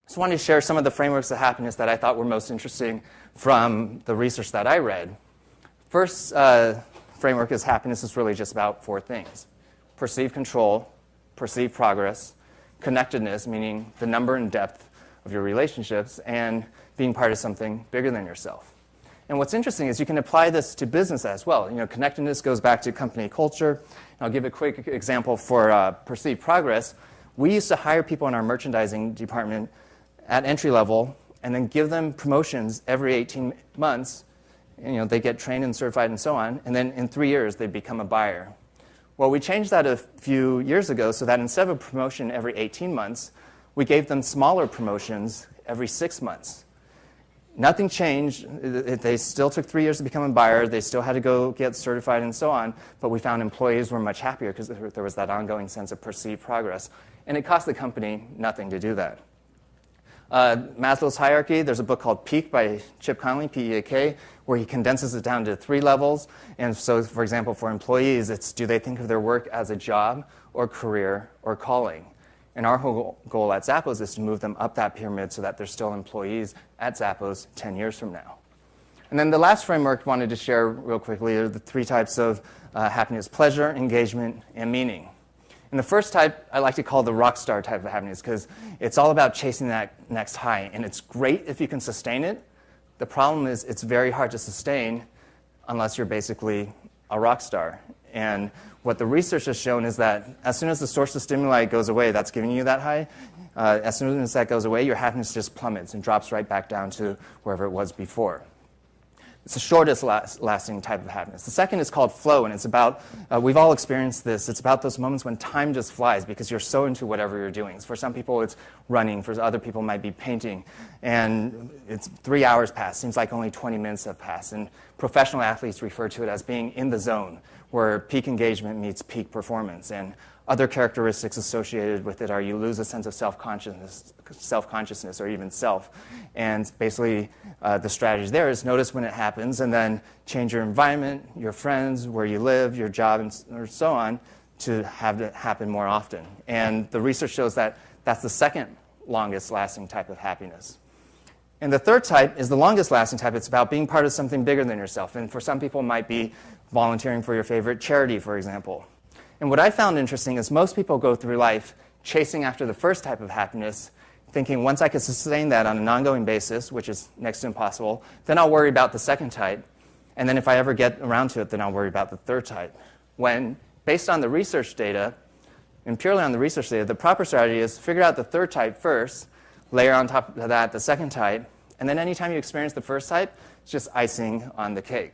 Just wanted to share some of the frameworks of happiness that I thought were most interesting from the research that I read. First framework is happiness is really just about four things: perceived control, perceived progress, connectedness, meaning the number and depth of your relationships, and being part of something bigger than yourself. And what's interesting is you can apply this to business as well. Connectedness goes back to company culture. I'll give a quick example for perceived progress. We used to hire people in our merchandising department at entry level and then give them promotions every 18 months. They get trained and certified and so on, and then in 3 years they become a buyer. Well, we changed that a few years ago so that instead of a promotion every 18 months, we gave them smaller promotions every 6 months. Nothing changed. They still took 3 years to become a buyer. They still had to go get certified and so on, but we found employees were much happier because there was that ongoing sense of perceived progress. And it cost the company nothing to do that. Maslow's hierarchy, there's a book called Peak by Chip Conley, P-E-A-K, where he condenses it down to 3 levels. And so, for example, for employees, it's do they think of their work as a job or career or calling? And our whole goal at Zappos is to move them up that pyramid so that they're still employees at Zappos 10 years from now. And then the last framework I wanted to share real quickly are the 3 types of happiness: pleasure, engagement, and meaning. And the first type I like to call the rock star type of happiness because it's all about chasing that next high. And it's great if you can sustain it. The problem is it's very hard to sustain unless you're basically a rock star. And what the research has shown is that as soon as the source of stimuli goes away that's giving you that high, as soon as that goes away, your happiness just plummets and drops right back down to wherever it was before. It's the shortest lasting type of happiness. The second is called flow, and it's about, we've all experienced this, it's about those moments when time just flies because you're so into whatever you're doing. For some people it's running, for other people it might be painting, and it's 3 hours past, seems like only 20 minutes have passed. And professional athletes refer to it as being in the zone, where peak engagement meets peak performance. And other characteristics associated with it are you lose a sense of self-consciousness or even self. And basically, the strategy there is notice when it happens and then change your environment, your friends, where you live, your job, or so on, to have it happen more often. And the research shows that that's the second longest lasting type of happiness. And the third type is the longest lasting type. It's about being part of something bigger than yourself. And for some people, it might be volunteering for your favorite charity, for example. And what I found interesting is most people go through life chasing after the first type of happiness, thinking once I can sustain that on an ongoing basis, which is next to impossible, then I'll worry about the second type. And then if I ever get around to it, then I'll worry about the third type. When, based on the research data, and purely on the research data, the proper strategy is figure out the third type first, layer on top of that the second type, and then anytime you experience the first type, it's just icing on the cake.